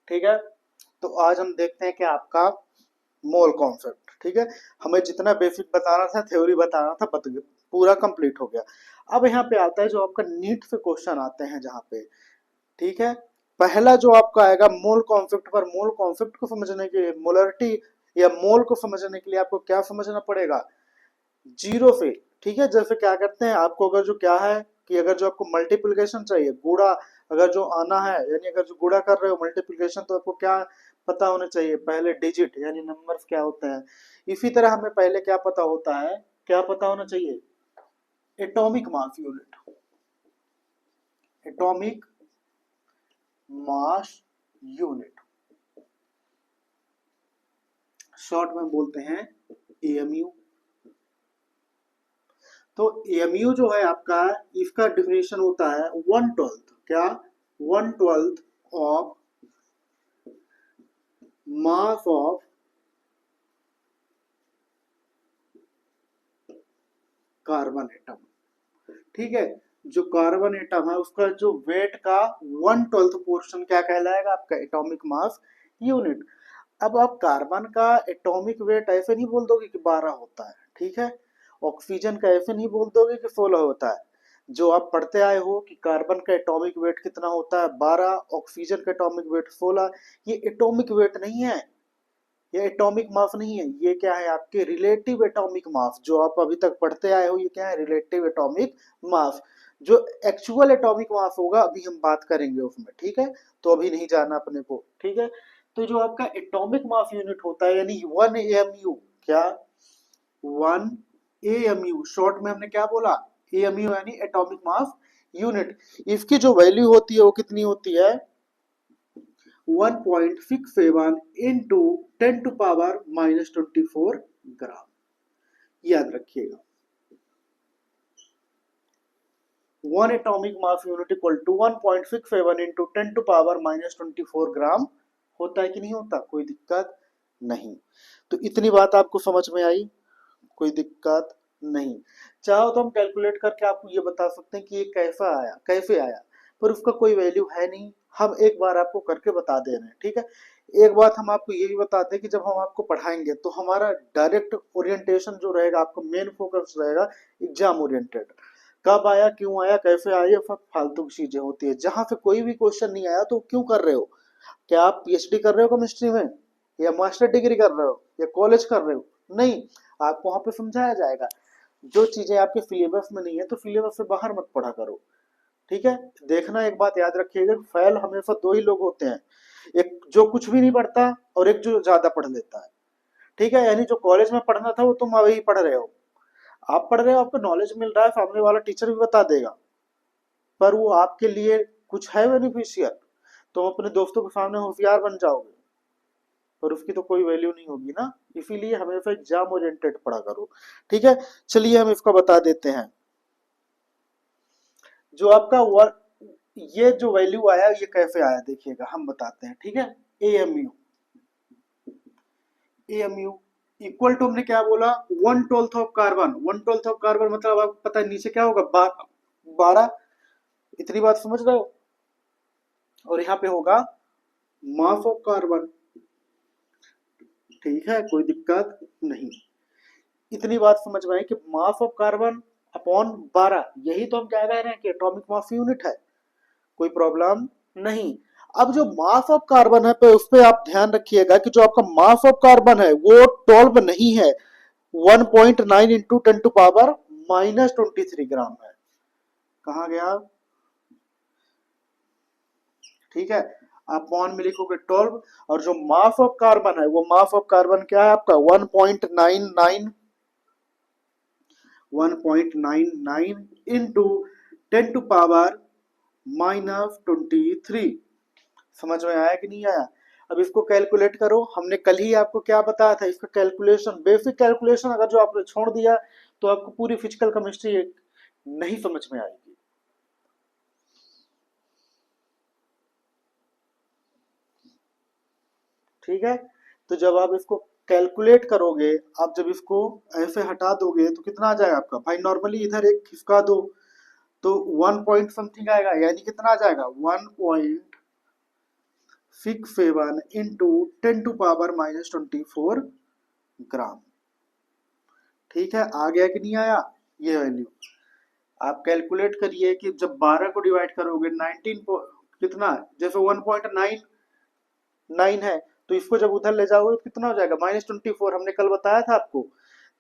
ठीक है। तो आज हम देखते हैं कि आपका मोल कॉन्सेप्ट, ठीक है। हमें जितना बेसिक बताना था, थ्योरी बताना था, पूरा कंप्लीट हो गया। अब यहाँ पे आता है जो आपका नीट से क्वेश्चन आते हैं जहाँ पे, ठीक है। पहला जो आपका आएगा मोल कॉन्सेप्ट पर, मोल कॉन्सेप्ट को समझने के लिए, मोलरिटी या मोल को समझने के लिए आपको क्या समझना पड़ेगा, जीरो से, ठीक है। जैसे क्या करते हैं, आपको अगर जो क्या है कि अगर जो आपको मल्टीप्लिकेशन चाहिए, गुणा अगर जो आना है, यानी अगर जो गुणा कर रहे हो मल्टीप्लिकेशन, तो आपको क्या पता होना चाहिए, पहले डिजिट यानी नंबर्स क्या होते हैं। इसी तरह हमें पहले क्या पता होता है, क्या पता होना चाहिए, atomic mass unit, atomic mass unit, short में बोलते हैं एएमयू। तो एएमयू जो है आपका, इसका डिफिनेशन होता है 1/12, क्या, 1/12 of mass of carbon atom, ठीक है। जो कार्बन एटम है उसका जो वेट का 1/12 पोर्शन क्या कहलाएगा, आपका एटॉमिक मास यूनिट। अब आप कार्बन का एटॉमिक वेट ऐसे नहीं बोल दोगे कि 12 होता है, ठीक है। ऑक्सीजन का ऐसे नहीं बोल दोगे कि 16 होता है। जो आप पढ़ते आए हो कि कार्बन का एटॉमिक वेट कितना होता है, 12, ऑक्सीजन का एटॉमिक वेट 16, ये एटॉमिक वेट नहीं है, ये एटॉमिक मास नहीं है, ये क्या है, आपके रिलेटिव एटॉमिक मास। जो आप अभी तक पढ़ते आए हो ये क्या है, रिलेटिव एटॉमिक मास। जो एक्चुअल एटॉमिक मास होगा अभी हम बात करेंगे उसमें, ठीक है। तो अभी नहीं जाना अपने को, ठीक है। तो जो आपका एटॉमिक मास यूनिट होता है यानी 1 AMU, क्या, 1 AMU, शॉर्ट में हमने क्या बोला, AMU यानी एटॉमिक मास यूनिट। इसकी जो वैल्यू होती है वो कितनी होती है, 1.67 इंटू 10⁻⁻24 ग्राम, याद रखिएगा। 1 atomic mass unit equal to 1.67 into 10⁻⁻24 gram होता है कि नहीं होता, कोई दिक्कत नहीं। तो इतनी बात आपको समझ में आई, कोई दिक्कत नहीं। चाहो तो हम कैलकुलेट करके आपको ये बता सकते हैं कि ये कैसा आया, कैसे आया, पर उसका कोई वैल्यू है नहीं। हम एक बार आपको करके बता दे रहे हैं, ठीक है। एक बात हम आपको ये भी बताते हैं कि जब हम आपको पढ़ाएंगे तो हमारा डायरेक्ट ओरिएंटेशन जो रहेगा, आपका मेन फोकस रहेगा एग्जाम ओरिएंटेड। कब आया, क्यों आया, कैसे आया, ये सब फालतू की चीजें होती है। जहां से कोई भी क्वेश्चन नहीं आया तो क्यों कर रहे हो, क्या आप पीएचडी कर रहे हो केमिस्ट्री में, या मास्टर डिग्री कर रहे हो, या कॉलेज कर रहे हो, नहीं। आपको वहां पे समझाया जाएगा। जो चीजें आपके सिलेबस में नहीं है तो सिलेबस से बाहर मत पढ़ा करो, ठीक है। देखना, एक बात याद रखिएगा, फेल हमेशा दो ही लोग होते हैं, एक जो कुछ भी नहीं पढ़ता और एक जो ज्यादा पढ़ लेता है, ठीक है। यानी जो कॉलेज में पढ़ना था वो तुम अभी पढ़ रहे हो, आप पढ़ रहे हो, आपको नॉलेज मिल रहा है, सामने वाला टीचर भी बता देगा, पर वो आपके लिए कुछ है बेनिफिशियल, तुम अपने दोस्तों के सामने होशियार बन जाओगे, पर उसकी तो कोई वैल्यू नहीं होगी ना। इसीलिए हमेशा एग्जाम ओरिएंटेड पढ़ा करो, ठीक है। चलिए हम इसका बता देते हैं। जो आपका वर्क, ये जो वैल्यू आया ये कैसे आया देखिएगा, हम बताते हैं, ठीक है। एएमयू, एएमयू इक्वल टू हमने क्या बोला, 1/12 ऑफ कार्बन, 1/12 ऑफ कार्बन मतलब आपको पता है नीचे क्या होगा, 12। इतनी बात समझ रहे हो। और यहाँ पे होगा मास ऑफ कार्बन, ठीक है, कोई दिक्कत नहीं। इतनी बात समझ में आई कि मास ऑफ कार्बन अपॉन 12, यही तो हम क्या कह रहे हैं कि एटॉमिक मास यूनिट है, कोई प्रॉब्लम नहीं। अब जो मास ऑफ कार्बन है पे उस पे आप ध्यान रखिएगा कि जो आपका मास ऑफ कार्बन है वो 12 नहीं है, 1.9 इंटू 10⁻⁻23 ग्राम है। कहा गया, ठीक है। अपॉन में लिखोगे 12, और जो मास ऑफ कार्बन है वो मास ऑफ कार्बन क्या है आपका, 1.99 इंटू 10⁻⁻23। समझ में आया कि नहीं आया। अब इसको कैलकुलेट करो, हमने कल ही आपको क्या बताया था, इसका कैलकुलेशन, बेसिक कैलकुलेशन अगर जो आपने छोड़ दिया तो आपको पूरी फिजिकल केमिस्ट्री नहीं समझ में आएगी। ठीक है। तो जब आप इसको कैलकुलेट करोगे, आप जब इसको ऐसे हटा दोगे तो कितना आ जाएगा आपका, भाई नॉर्मली इधर एक खिसका दो तो 1 पॉइंट समथिंग आएगा, यानी कितना आ जाएगा, 6.7 इंटू 10⁻⁻24 ग्राम। ठीक है, आ गया कि नहीं आया ये वैल्यू? आप कैलकुलेट करिए कि जब 12 को डिवाइड करोगे 19 कितना, जैसे 1.9 है, तो इसको जब उधर ले जाओगे तो कितना हो जाएगा, -24। हमने कल बताया था आपको।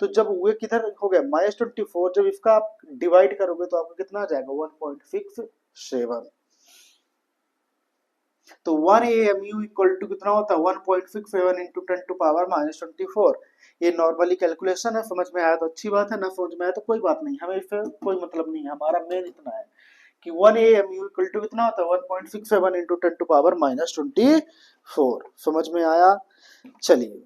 तो जब वो किधर हो गया -24, जब इसका आप डिवाइड करोगे तो आपको कितना आ जाएगा 1.67। तो 1 AMU इक्वल टू कितना होता है 1.67 इंटू 10⁻⁻24। ये नॉर्मली कैलकुलेशन है, समझ में आया तो अच्छी बात है, ना समझ में आया तो कोई बात नहीं, हमें इससे कोई मतलब नहीं है। हमारा मेन इतना है कि 1 AMU इक्वल टू कितना होता है 1.67 इंटू 10⁻⁻24। समझ में आया? चलिए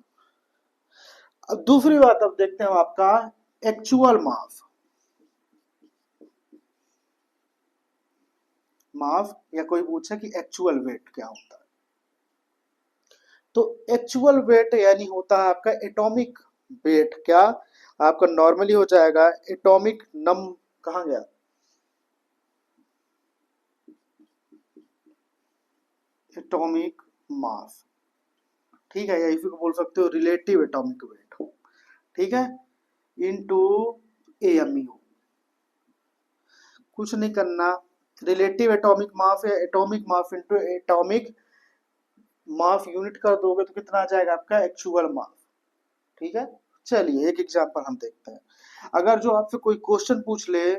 अब दूसरी बात अब देखते हैं आपका एक्चुअल मास या कोई पूछे कि एक्चुअल वेट क्या होता है, तो एक्चुअल वेट यानी होता है आपका एटॉमिक वेट। क्या आपका नॉर्मली हो जाएगा एटॉमिक कहाँ गया, एटॉमिक मास। ठीक है, या इसी को बोल सकते हो रिलेटिव एटॉमिक वेट। ठीक है, इनटू AMU। कुछ नहीं करना, रिलेटिव एटॉमिक मास या atomic mass into atomic mass unit कर दोगे तो कितना आ जाएगा आपका एक्चुअल मास। ठीक है, चलिए एक एग्जांपल हम देखते हैं। अगर जो आपसे कोई क्वेश्चन पूछ ले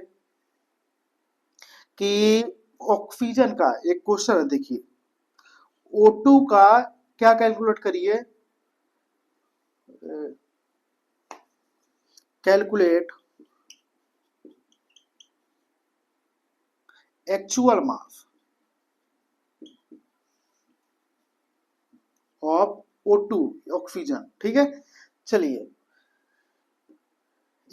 कि ऑक्सीजन का, एक क्वेश्चन है देखिए, O2 का क्या कैलकुलेट करिए, calculate actual mass of O2 oxygen. ठीक है, चलिए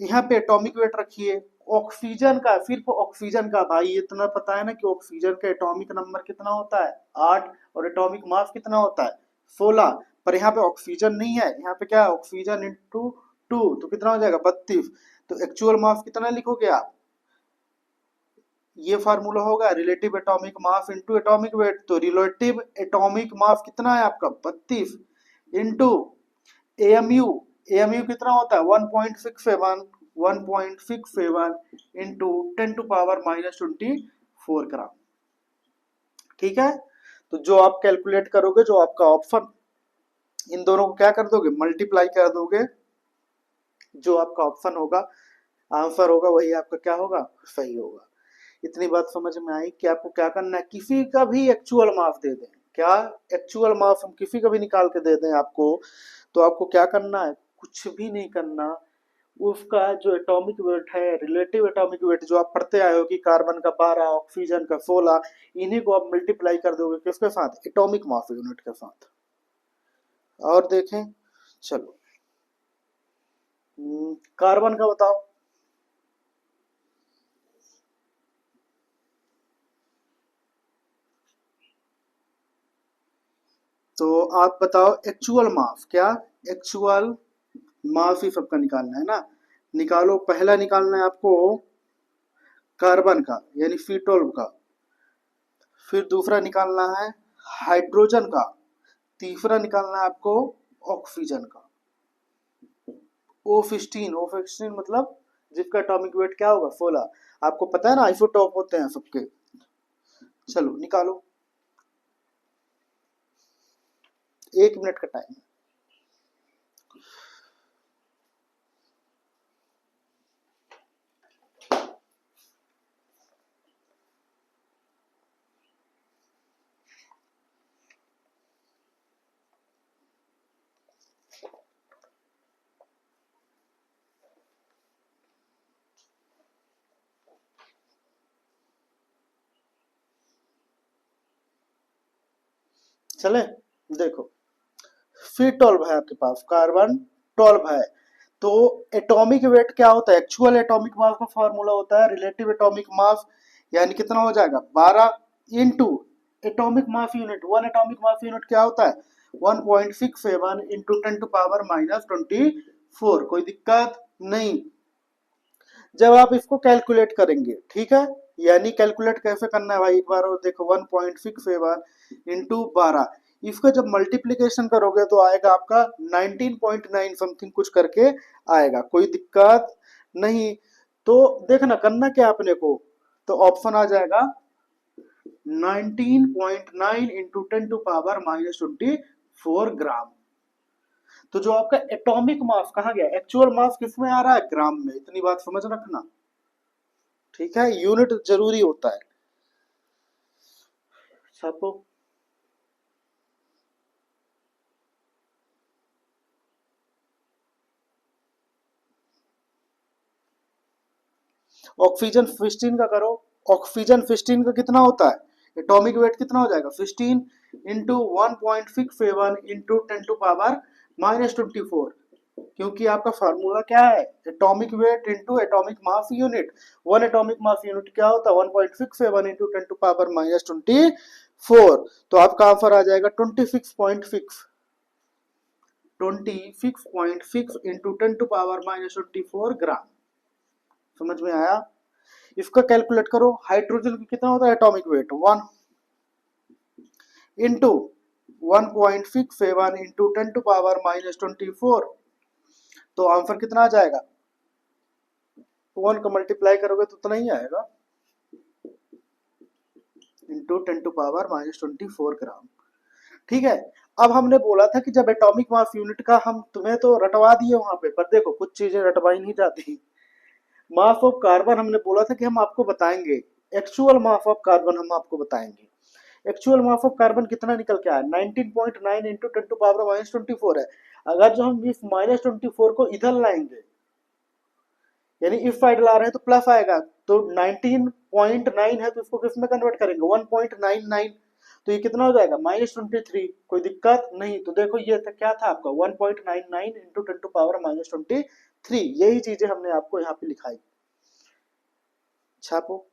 यहाँ पे एटॉमिक वेट रखिए ऑक्सीजन का, सिर्फ ऑक्सीजन का। भाई इतना पता है ना कि ऑक्सीजन का एटॉमिक नंबर कितना होता है 8, और एटॉमिक मास कितना होता है 16। पर यहाँ पे ऑक्सीजन नहीं है, यहाँ पे क्या है ऑक्सीजन इंटू 2, तो कितना हो जाएगा 32। तो एक्चुअल मास कितना लिखोगे आप, ये फार्मूला होगा relative atomic mass into atomic weight. तो रिलेटिव एटॉमिक मास कितना है आपका 32 इनटू AMU। AMU कितना होता है 1.67, 1.67 इंटू 10⁻⁻24 ग्राम। ठीक है, तो जो आप कैलकुलेट करोगे, जो आपका ऑप्शन, इन दोनों को क्या कर दोगे मल्टीप्लाई कर दोगे, जो आपका ऑप्शन होगा आंसर होगा वही आपका क्या होगा सही होगा। इतनी बात समझ में आई कि आपको क्या करना है, किसी का भी एक्चुअल मास दे दें, क्या एक्चुअल मास हम किसी का भी निकाल के दे दें आपको, तो आपको क्या करना है, कुछ भी नहीं करना, उसका जो एटॉमिक वेट है, रिलेटिव एटॉमिक वेट जो आप पढ़ते आए हो कि कार्बन का 12, ऑक्सीजन का 16, इन्हीं को आप मल्टीप्लाई कर दोगे किसके साथ, एटॉमिक मास यूनिट के साथ। और देखें, चलो कार्बन का बताओ, तो आप बताओ एक्चुअल मास, क्या एक्चुअल मास ही सबका निकालना है ना, निकालो। पहला निकालना है आपको कार्बन का यानी C12 का, फिर दूसरा निकालना है हाइड्रोजन का, तीसरा निकालना है आपको ऑक्सीजन का। O15 मतलब जिसका एटॉमिक वेट क्या होगा 16। आपको पता है ना आइसोटॉप होते हैं सबके। चलो निकालो, 1 मिनट का टाइम। चले देखो, C12 है आपके पास, कार्बन 12 है, तो एटॉमिक वेट क्या होता है, एक्चुअल एटॉमिक मास का फॉर्मूला होता है रिलेटिव एटॉमिक मास, यानी कितना हो जाएगा 12 into atomic mass unit. 1 atomic mass unit क्या होता है 1.67 इंटू 10⁻⁻24। कोई दिक्कत नहीं। जब आप इसको कैलकुलेट करेंगे, ठीक है, यानी कैलकुलेट कैसे करना है भाई, एक बार और देखो 1.67 इंटू 12, इसका जब मल्टीप्लिकेशन करोगे तो आएगा आपका 19.9 समथिंग कुछ करके आएगा, कोई दिक्कत नहीं। तो देखना करना क्या अपने को, तो ऑप्शन आ जाएगा 19.9 इंटू 10⁻⁻24 ग्राम। तो जो आपका एटॉमिक मास कहा गया, एक्चुअल मास किस में आ रहा है, ग्राम में, इतनी बात समझ रखना, ठीक है, यूनिट जरूरी होता है। छापो। ऑक्सीजन 15 का करो। ऑक्सीजन 15 का कितना होता है, एटॉमिक वेट कितना हो जाएगा, 15 इंटू 1.67 इंटू 10⁻⁻24, क्योंकि आपका फार्मूला क्या है, atomic weight into atomic mass unit. One atomic mass unit क्या होता है, 1.67 इंटू 10⁻⁻24। तो आपका आंसर आ जाएगा 26.6 इंटू 10⁻⁻24 ग्राम। समझ में आया। इसका कैलकुलेट करो, हाइड्रोजन का कितना होता है एटॉमिक वेट, 1 इंटू 1.67 इंटू 10⁻⁻24, तो आंसर कितना आ जाएगा, 1 का मल्टीप्लाई करोगे तो उतना ही आएगा, इंटू 10⁻⁻24 ग्राम। ठीक है। अब हमने बोला था कि जब एटॉमिक मास यूनिट का, हम तुम्हें तो रटवा दिए वहां पे, पर देखो कुछ चीजें रटवाई नहीं जाती। मास ऑफ कार्बन हमने बोला था कि हम आपको बताएंगे, एक्चुअल मास ऑफ कार्बन हम आपको बताएंगे। एक्चुअल मास ऑफ कार्बन कितना निकल के आया, 19.9 इंटू 10⁻⁻24 है। अगर जो हम इस -24 को इधर लाएंगे, यानी इस साइड ला रहे हैं तो प्लस आएगा, तो 19.9 है तो इसको किस में कन्वर्ट करेंगे, 1.99, तो ये कितना हो जाएगा, -23। कोई दिक्कत नहीं। तो देखो ये था, क्या था आपका 1.99 इंटू 10⁻⁻23, यही चीजें हमने आपको यहाँ पे लिखाई। छापो।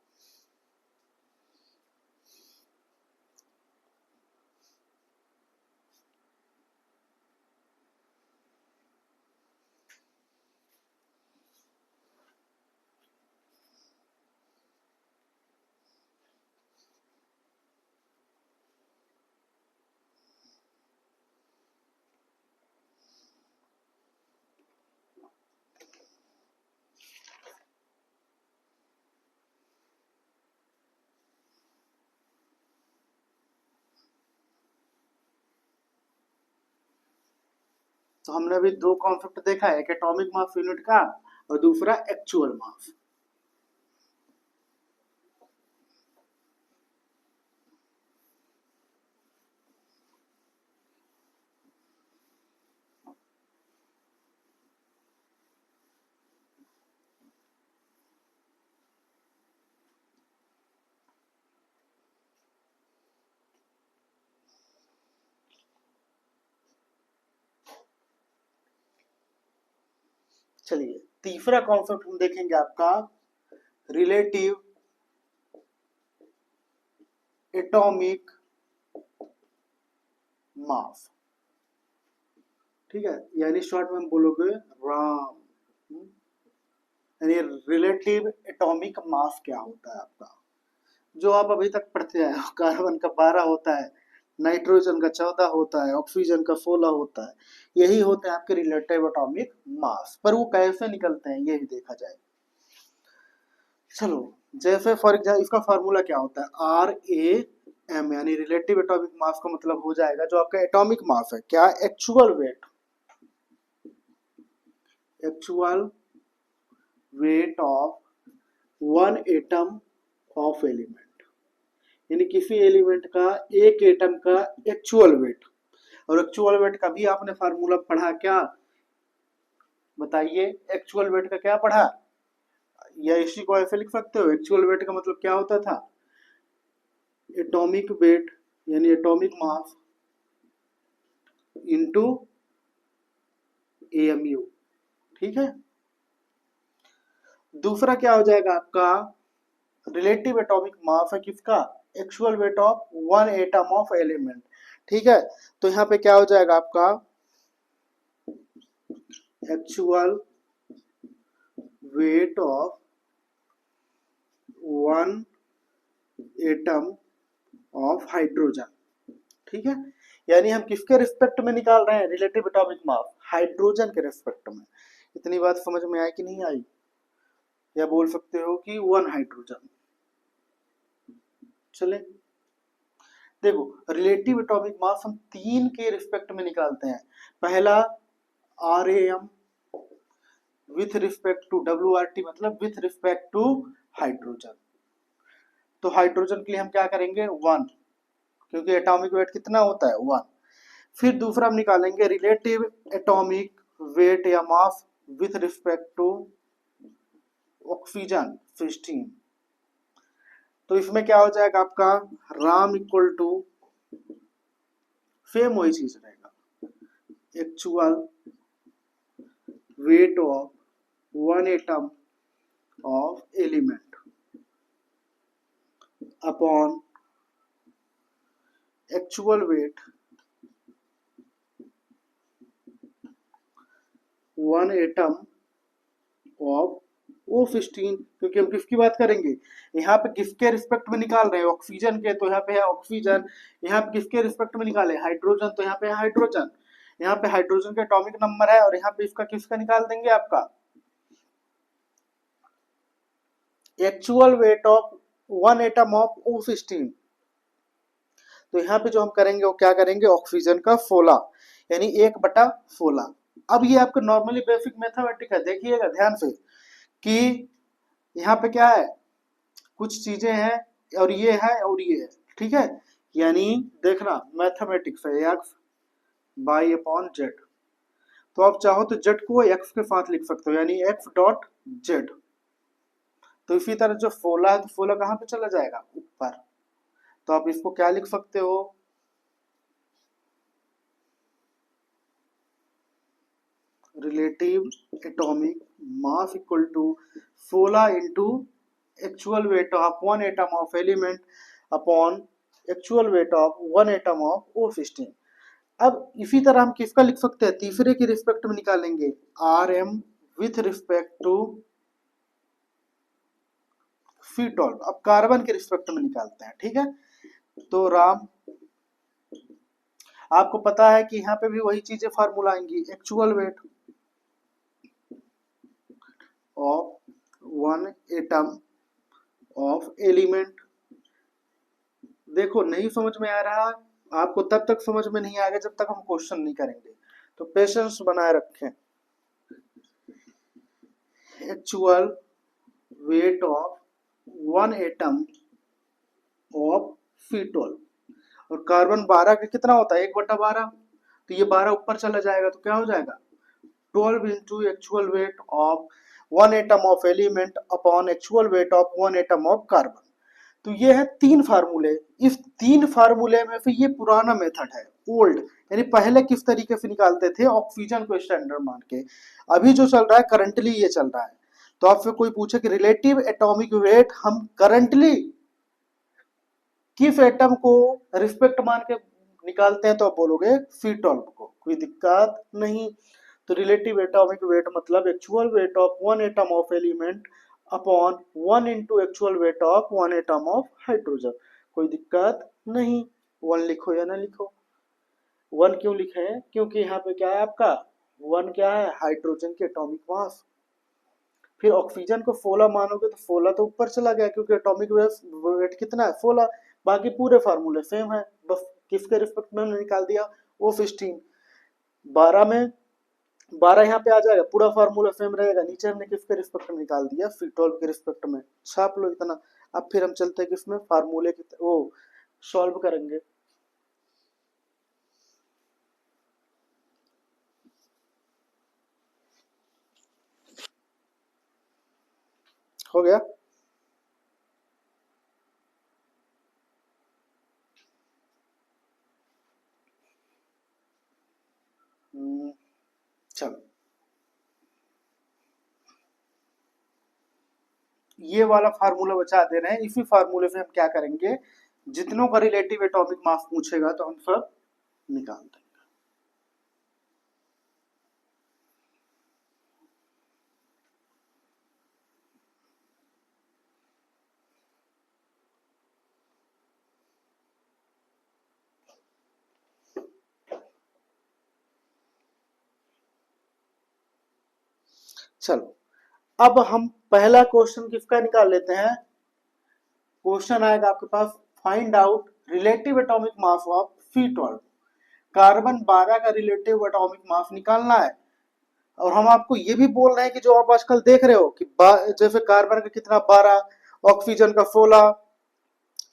तो हमने अभी दो कॉन्सेप्ट देखा है, एक एटॉमिक मास यूनिट का और दूसरा एक्चुअल मास। चलिए तीसरा कॉन्सेप्ट हम देखेंगे आपका, रिलेटिव एटॉमिक मास। ठीक है, यानी शॉर्ट में हम बोलोगे राम, यानी रिलेटिव एटॉमिक मास क्या होता है आपका, जो आप अभी तक पढ़ते आए हो, कार्बन का 12 होता है, नाइट्रोजन का 14 होता है, ऑक्सीजन का 16 होता है, यही होते हैं आपके रिलेटिव एटॉमिक मास। पर वो कैसे निकलते हैं ये भी देखा जाए। चलो, जैसे फॉर एग्जाम्पल इसका फार्मूला क्या होता है, RAM, यानी रिलेटिव एटॉमिक मास का मतलब हो जाएगा जो आपका एटॉमिक मास है, क्या, actual wait, actual weight of one atom of element, यानी किसी एलिमेंट का, एक एटम का एक्चुअल वेट। और एक्चुअल वेट का भी आपने फार्मूला पढ़ा क्या, बताइए, एक्चुअल वेट का क्या पढ़ा, या इसी को ऐसे लिख सकते हो, एक्चुअल वेट का मतलब क्या होता था, एटॉमिक वेट यानी एटॉमिक मास इनटू AMU। ठीक है। दूसरा क्या हो जाएगा आपका, रिलेटिव एटॉमिक मास है किसका, actual weight of one atom of element. ठीक है, तो यहाँ पे क्या हो जाएगा आपका, actual weight of one atom of hydrogen. ठीक है, यानी हम किसके रिस्पेक्ट में निकाल रहे हैं, रिलेटिव एटॉमिक मास, हाइड्रोजन के रिस्पेक्ट में। इतनी बात समझ में आई कि नहीं आई, या बोल सकते हो कि 1 हाइड्रोजन। चले देखो रिलेटिव एटॉमिक मास हम 3 के रिस्पेक्ट में निकालते हैं। पहला RAM with respect to WRT, मतलब विथ रिस्पेक्ट टू हाइड्रोजन। तो हाइड्रोजन के लिए हम क्या करेंगे 1, क्योंकि एटॉमिक वेट कितना होता है 1। फिर दूसरा हम निकालेंगे रिलेटिव एटॉमिक वेट या मास विथ रिस्पेक्ट टू ऑक्सीजन 16। तो इसमें क्या हो जाएगा आपका राम इक्वल टू, सेम वही चीज रहेगा, actual weight of 1 atom of element upon actual wait 1 atom of O16। क्योंकि हम किसकी बात करेंगे, यहाँ पे किसके रिस्पेक्ट में निकाल रहे हैं, ऑक्सीजन के, तो यहाँ पे है ऑक्सीजन। यहाँ पे किसके रिस्पेक्ट में निकाले, हाइड्रोजन, तो यहाँ पे है हाइड्रोजन। यहाँ पे हाइड्रोजन का एटॉमिक नंबर है, और यहाँ पे इसका किसका निकाल देंगे आपका actual weight of 1 atom of O16। तो यहाँ पे जो हम करेंगे वो क्या करेंगे, ऑक्सीजन का 16, यानी 1/16। अब ये आपका नॉर्मली बेसिक मैथमेटिक है, देखिएगा ध्यान से कि यहाँ पे क्या है, कुछ चीजें हैं और ये है और ये है, ठीक है। यानी देखना मैथमेटिक्स है एक्स बाई अपॉन जेड, तो आप चाहो तो जेड को एक्स के साथ लिख सकते हो, यानी एक्स डॉट जेड। तो इसी तरह जो 16 है, तो 16 कहाँ पे चला जाएगा, ऊपर। तो आप इसको क्या लिख सकते हो, relative atomic mass equal to 16 into actual weight of 1 atom of element upon actual weight of 1 atom of O16। अब इसी तरह हम किसका लिख सकते हैं, तीसरे के रिस्पेक्ट में निकालेंगे, RM with respect to C12। अब कार्बन के रिस्पेक्ट में निकालते हैं, ठीक है। तो राम, आपको पता है कि यहाँ पे भी वही चीजें फार्मूला आएंगी, actual weight of 1 atom of element. देखो नहीं समझ में आ रहा आपको, तब तक समझ में नहीं आएगा जब तक हम क्वेश्चन नहीं करेंगे, तो पेशेंस बनाए रखें। Actual weight of 1 atom of C12, और कार्बन 12 का कितना होता है 1/12, तो ये 12 ऊपर चला जाएगा, तो क्या हो जाएगा 12 into actual weight of 1 atom of element upon actual weight of 1 atom of carbon. तो ये है 3 फार्मूले। इस 3 फार्मूले में से ये पुराना मेथड है, ओल्ड, यानी पहले किस तरीके से निकालते थे, ऑक्सीजन को स्टैंडर्ड मान के। अभी जो चल रहा है करंटली ये चल रहा है। तो आपसे कोई पूछे कि रिलेटिव एटॉमिक वेट हम करंटली किस एटम को रिस्पेक्ट मान के निकालते हैं, तो आप बोलोगे C12 को, कोई दिक्कत नहीं। तो रिलेटिव एटॉमिक वेट मतलब actual weight of 1 atom of element upon 1 into actual weight of 1 atom of hydrogen, कोई दिक्कत नहीं। 1 लिखो या ना लिखो, 1 क्यों लिखे हैं, क्योंकि यहाँ पे क्या है आपका 1 क्या है, हाइड्रोजन के एटॉमिक मास। फिर ऑक्सीजन को 16 मानोगे तो 16 तो ऊपर चला गया, क्योंकि एटॉमिक वेट कितना है 16। बाकी पूरे फार्मूले सेम है, बस किसके रिस्पेक्ट में हमने निकाल दिया O16। 12 में 12 यहाँ पे आ जाएगा, पूरा फार्मूला सेम रहेगा, नीचे हमने किसके रिस्पेक्ट में निकाल दिया C12 के रिस्पेक्ट में, छाप लो इतना। अब फिर हम चलते हैं किसमें, फार्मूले की वो सॉल्व करेंगे। हो गया, चलो ये वाला फार्मूला बचा दे रहे हैं। इसी फार्मूले से हम क्या करेंगे, जितनों का रिलेटिव एटॉमिक मास पूछेगा तो हम सब निकाल देंगे। चलो अब हम पहला क्वेश्चन किसका निकाल लेते हैं। क्वेश्चन आएगा आपके पास, find out relative atomic mass of Fe12। Carbon 12 का रिलेटिव एटॉमिक मास निकालना है। और हम आपको ये भी बोल रहे हैं कि जो आप आजकल देख रहे हो कि जैसे कार्बन का कितना 12, ऑक्सीजन का 16,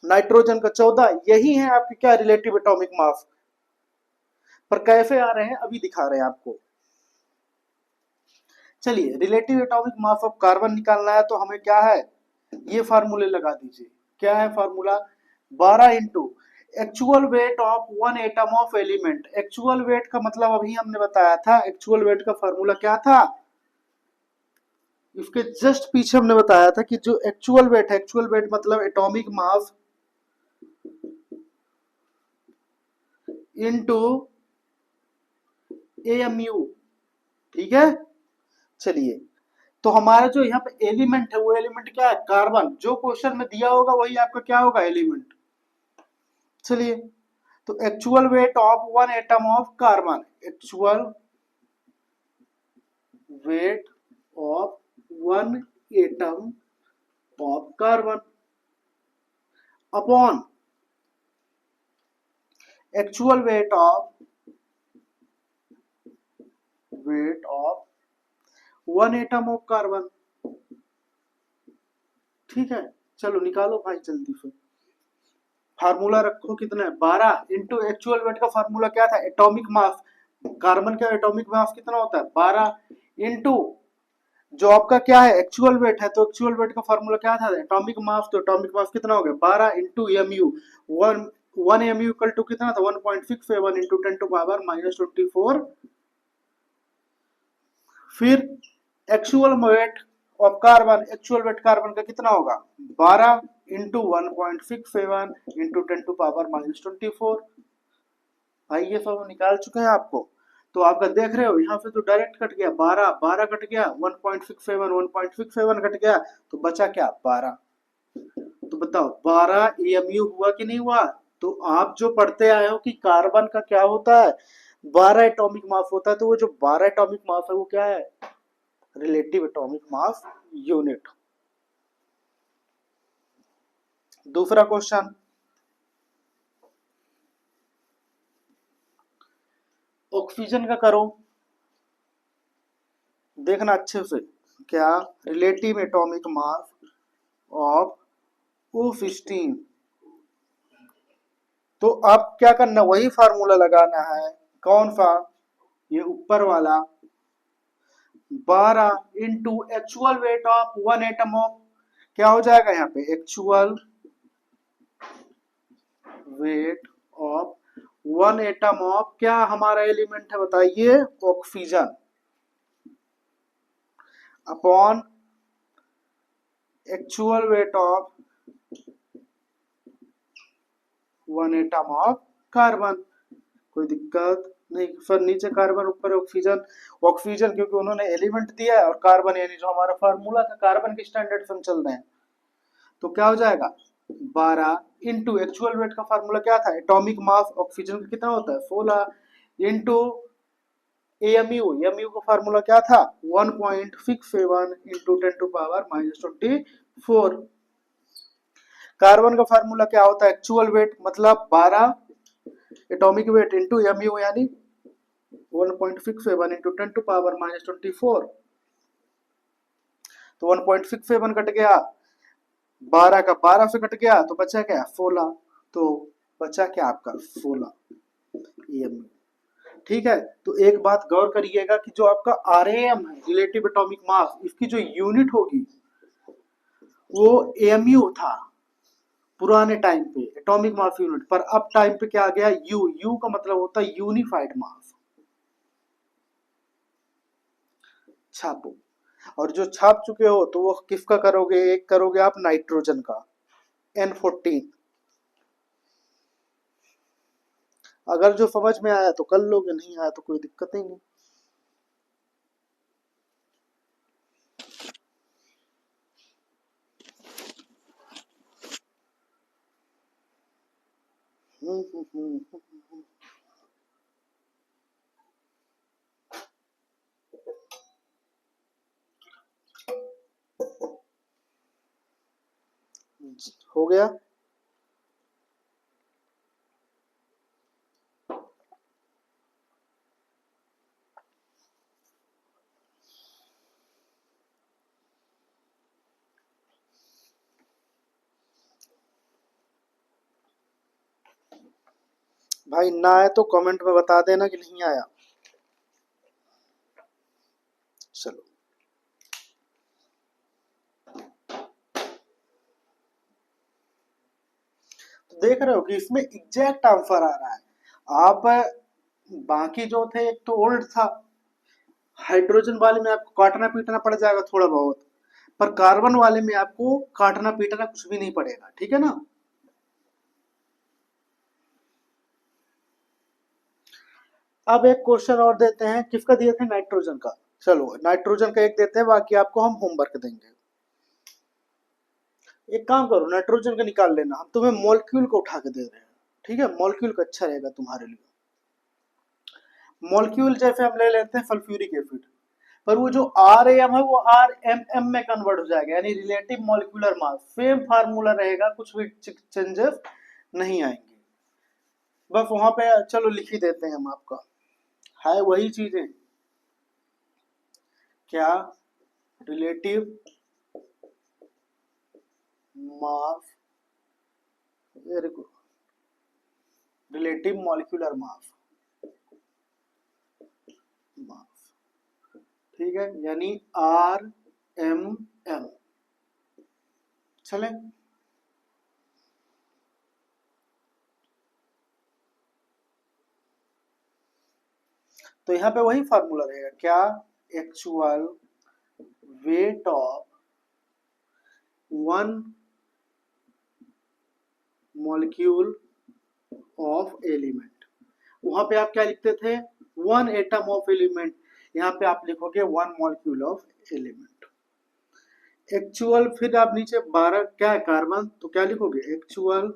नाइट्रोजन का 14, यही है आपकी क्या रिलेटिव एटॉमिक मास। पर कैसे आ रहे हैं अभी दिखा रहे हैं आपको। चलिए relative atomic mass of carbon निकालना है तो हमें क्या है, ये फार्मूले लगा दीजिए। क्या है formula, 12 into actual weight of one atom of element. Actual wait का मतलब अभी हमने बताया था, एक्चुअल वेट का फार्मूला क्या था, इसके जस्ट पीछे हमने बताया था कि जो एक्चुअल वेट है, एक्चुअल वेट मतलब एटॉमिक मास इनटू एएमयू। ठीक है, चलिए तो हमारा जो यहाँ पे एलिमेंट है वो एलिमेंट क्या है, कार्बन। जो क्वेश्चन में दिया होगा वही आपका क्या होगा, एलिमेंट। चलिए तो actual weight of one atom of carbon, actual weight of one atom of carbon upon actual weight of one atom of carbon. ठीक है, चलो निकालो भाई जल्दी से। फार्मूला रखो कितना है, 12 इंटू एक्चुअल वेट का फार्मूला क्या था, एटॉमिक मास। कार्बन का एटॉमिक मास कितना होता है, 12 इंटू जो आपका क्या है एक्चुअल वेट है, तो एक्चुअल वेट का फार्मूला क्या था, एटॉमिक मास। तो एटॉमिक मास कितना हो गया, 12 into amu. One amu equal to कितना था, 1.67 इंटू 10⁻24। फिर actual weight of carbon, actual weight carbon का कितना होगा, 12 इंटू 1.67 इंटू 10⁻24। भाई ये सब निकाल चुके हैं आपको। तो आपका देख रहे हो यहाँ से तो डायरेक्ट कट गया, 12 12 कट गया, 1.67 कट गया, तो बचा क्या, 12। तो बताओ 12 एएमयू हुआ कि नहीं हुआ। तो आप जो पढ़ते आए हो कि कार्बन का क्या होता है, 12 एटॉमिक मास होता है, तो वो जो 12 एटॉमिक मास है वो क्या है, रिलेटिव एटॉमिक मास यूनिट। दूसरा क्वेश्चन, ऑक्सीजन का करो, देखना अच्छे से। क्या, relative atomic mass of O16। तो आप क्या करना, वही फार्मूला लगाना है। कौन सा, ये ऊपर वाला, 12 into actual weight of one atom of, क्या हो जाएगा यहाँ पे, actual weight of one atom of क्या हमारा एलिमेंट है बताइए, oxygen, upon actual weight of one atom of carbon. कोई दिक्कत नहीं सर, नीचे कार्बन ऊपर ऑक्सीजन। ऑक्सीजन क्योंकि उन्होंने एलिमेंट दिया है, और कार्बन यानी जो हमारा फार्मूला था कार्बन के स्टैंडर्ड से हम चल रहे हैं। तो क्या हो जाएगा, 12 इंटू एक्चुअल वेट का फार्मूला क्या था, एटॉमिक मास ऑक्सीजन का कितना होता है, 16 इंटू एएमयू, एमयू का फार्मूला क्या था, 1.67 इंटू 10⁻24। कार्बन का फार्मूला क्या होता है, एक्चुअल वेट मतलब 12 एटॉमिक वेट इंटू एमयू यानी 1.67 इंटू 10⁻24। तो 1.67 कट गया, 12 का 12 से कट गया, तो बचा क्या, 16। तो बचा क्या आपका 16 एमयू। ठीक है, तो एक बात गौर करिएगा कि जो आपका आरएएम है, रिलेटिव एटॉमिक मास, इसकी जो यूनिट होगी वो एमयू था पुराने टाइम पे, एटॉमिक मास यूनिट। पर अब टाइम पे क्या आ गया, यू। यू का मतलब होता है यूनिफाइड मास। छापो, और जो छाप चुके हो तो वो किसका करोगे, एक करोगे आप नाइट्रोजन का, N14। अगर जो समझ में आया तो कर लोगे, नहीं आया तो कोई दिक्कत ही नहीं। हो गया। भाई ना आए तो कमेंट में बता देना कि नहीं आया। चलो, तो देख रहे हो कि इसमें एग्जैक्ट आंसर आ रहा है। आप बाकी जो थे, एक तो ओल्ड था, हाइड्रोजन वाले में आपको काटना पीटना पड़ जाएगा थोड़ा बहुत, पर कार्बन वाले में आपको काटना पीटना कुछ भी नहीं पड़ेगा, ठीक है ना। अब एक क्वेश्चन और देते हैं, किसका दिए थे, नाइट्रोजन का। चलो नाइट्रोजन का एक देते हैं, बाकी आपको हम होमवर्क देंगे। एक काम करो, नाइट्रोजन का निकाल लेना, हम तुम्हें मॉलिक्यूल को उठा के दे रहे हैं, ठीक है, मॉलिक्यूल का अच्छा रहेगा तुम्हारे लिए। मॉलिक्यूल जैसे हम ले लेते हैं सल्फ्यूरिक एसिड, पर वो जो आर एम है वो आर एम एम में कन्वर्ट हो जाएगा, यानी relative molecular mass same formula रहेगा, कुछ भी चेंजेस नहीं आएंगे। बस वहां पे चलो लिख ही देते हैं हम, आपका है वही चीजें, क्या, relative mass, very good, relative molecular mass, mass, ठीक है, यानी आर एम एम। चले, तो यहाँ पे वही फार्मूला रहेगा, क्या, actual weight of one molecule of element. वहां पे आप क्या लिखते थे, वन एटम ऑफ एलिमेंट, यहाँ पे आप लिखोगे one molecule of element. Actual, फिर आप नीचे 12 क्या है, कार्बन, तो क्या लिखोगे, actual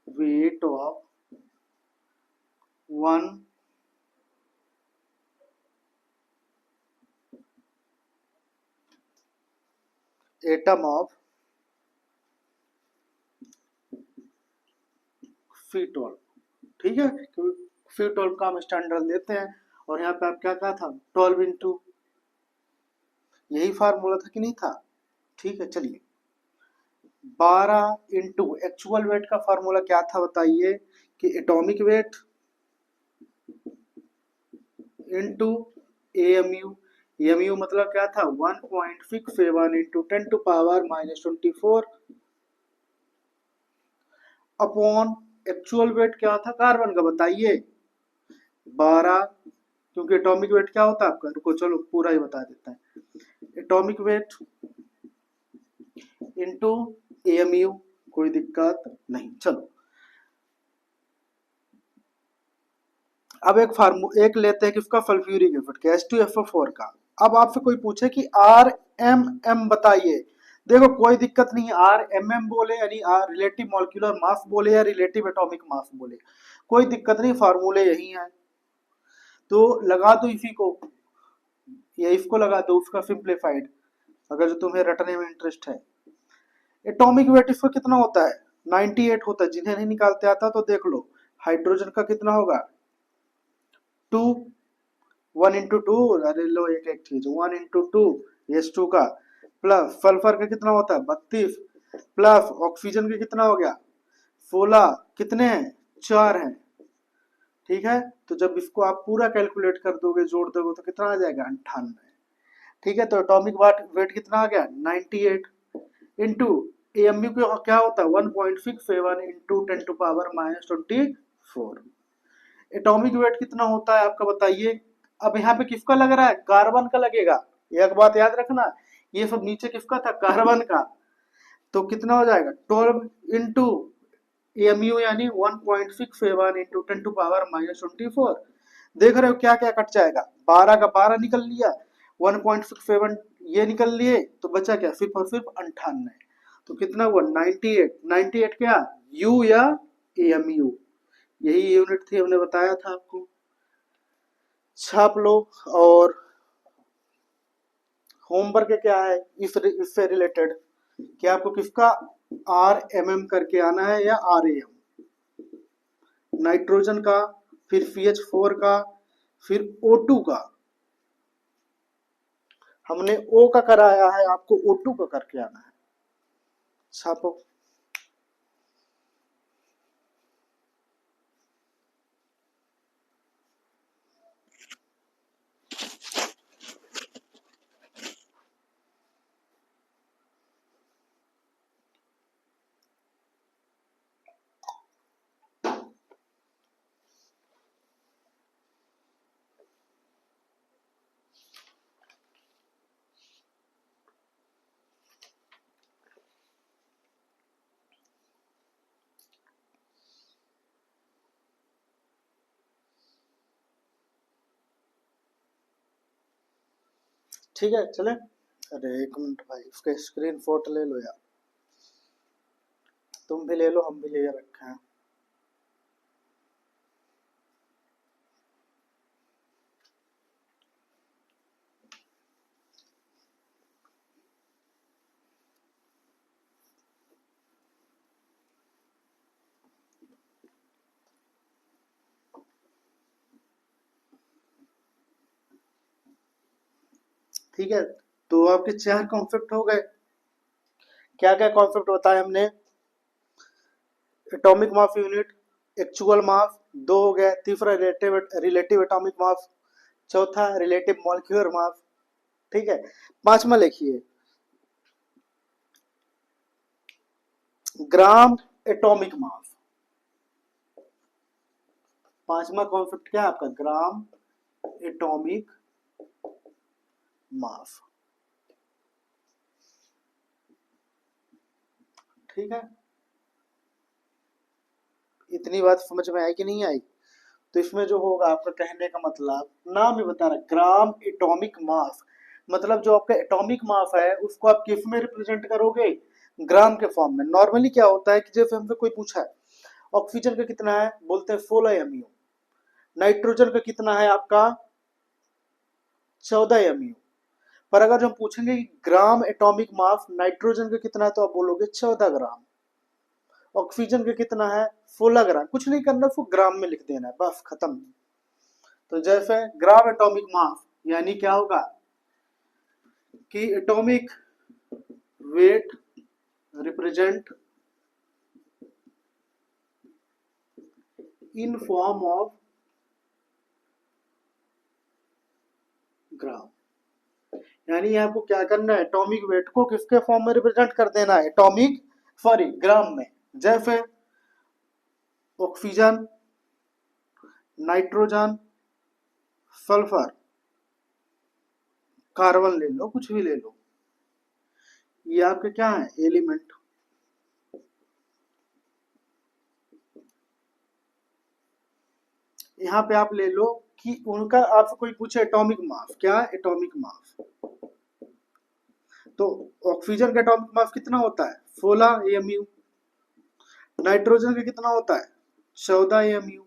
weight of one atom of फीटोल, ठीक है, क्योंकि फीटोल का हम स्टैंडर्ड लेते हैं। और यहाँ पे आप क्या कहा था, 12 × यही फार्मूला था कि नहीं था, ठीक है। चलिए, 12 इंटू एक्चुअल वेट का फार्मूला क्या था बताइए, कि atomic weight into AMU, AMU मतलब क्या था, 1.67 इंटू 10⁻⁻24 अपॉन एक्चुअल वेट क्या था कार्बन का बताइए, 12, क्योंकि एटॉमिक वेट क्या होता है आपका, रुको चलो पूरा ही बता देता है, एटॉमिक वेट इंटू एएमयू, कोई दिक्कत नहीं। चलो, अब एक लेते हैं किसका, सल्फ्यूरिक एसिड का, H2SO4 का। अब आपसे कोई पूछे कि आर एम एम बताइए, देखो कोई दिक्कत नहीं है, आर एम एम बोले यानी रिलेटिव मॉलिक्यूलर मास बोले या रिलेटिव एटॉमिक मास बोले, कोई दिक्कत नहीं, फार्मूले यही है। तो लगा दो इसी को, या इसको लगा दो, उसका सिंप्लीफाइड, अगर जो तुम्हें रटने में इंटरेस्ट है। एटॉमिक वेट इसका कितना होता है, 98 होता है, जिन्हें नहीं निकालते आता तो देख लो। हाइड्रोजन का कितना होगा, 2, 1 × 2, अरे लो एक एक चीज, 1 × 2 H2 का, प्लस सल्फर का कितना होता है 32, प्लस ऑक्सीजन का कितना हो गया 16, कितने हैं 4 हैं, ठीक है। तो जब इसको आप पूरा कैलकुलेट कर दोगे, जोड़ दोगे, तो कितना आ जाएगा 98, ठीक है। तो एटॉमिक वेट कितना आ गया 98 इंटू एएमयू क्या होता है 1.67 इंटू 10⁻⁻24। एटॉमिक वेट कितना होता है आपका बताइए। अब यहाँ पे किसका लग रहा है, कार्बन का लगेगा, एक बात याद रखना, ये सब नीचे किसका था, कार्बन का। तो कितना हो जाएगा 12 इंटू एमयू यानी 1.67 इंटू 10⁻⁻24। देख रहे हो क्या क्या कट जाएगा, 12 का 12 निकल लिया, 1.67 ये निकल लिए, तो बचा क्या सिर्फ और सिर्फ 98। तो कितना हुआ 98, 98 क्या, यू या एमयू, यही यूनिट थी, हमने बताया था आपको, छाप लो। और होमवर्क क्या है इससे रिलेटेड, कि आपको किसका RMM करके आना है या RAM, नाइट्रोजन का, फिर CH4 का, फिर O2 का। हमने O का कराया है, आपको O2 का करके आना है। छापो। ठीक है, चले। अरे एक मिनट भाई, उसका स्क्रीन फोटो ले लो यार, तुम भी ले लो, हम भी ले रखे हैं। ठीक है, तो आपके 4 कॉन्सेप्ट हो गए। क्या क्या कॉन्सेप्ट बताए हमने? Atomic mass unit, actual mass, 2 हो गया। तीसरा रिलेटिव एटॉमिक मास, चौथा रिलेटिव मॉलिक्यूलर मास। ठीक है, पांचवा लिखिए, ग्राम एटॉमिक मास। पांचवा कॉन्सेप्ट क्या है आपका? Gram atomic mass. ठीक है, इतनी बात समझ में आई कि नहीं आई? तो इसमें जो होगा आपका कहने का मतलब, नाम ही बता रहा, ग्राम एटॉमिक मास, मतलब जो आपका एटॉमिक मास है उसको आप किस में रिप्रेजेंट करोगे? ग्राम के फॉर्म में। नॉर्मली क्या होता है कि जैसे हमसे कोई पूछा है ऑक्सीजन का कितना है, बोलते हैं 16 mu, नाइट्रोजन का कितना है आपका 14 mu। पर अगर जो हम पूछेंगे कि ग्राम एटॉमिक मास नाइट्रोजन का कितना है, तो आप बोलोगे 14 ग्राम। ऑक्सीजन का कितना है 16 ग्राम। कुछ नहीं करना, उसको ग्राम में लिख देना है, बस खत्म। तो जैसे ग्राम एटॉमिक मास यानी क्या होगा कि atomic weight represent in form of gram. यानी आपको क्या करना है, एटॉमिक वेट को किसके फॉर्म में रिप्रेजेंट कर देना है? एटॉमिक सॉरी ग्राम में। जैसे ऑक्सीजन, नाइट्रोजन, सल्फर, कार्बन ले लो, कुछ भी ले लो, ये आपके क्या है? एलिमेंट। यहाँ पे आप ले लो कि उनका आपसे कोई पूछे एटॉमिक मास, क्या एटॉमिक मास, तो ऑक्सीजन का एटॉमिक मास कितना होता है 16 mu, नाइट्रोजन का कितना होता है 14 mu,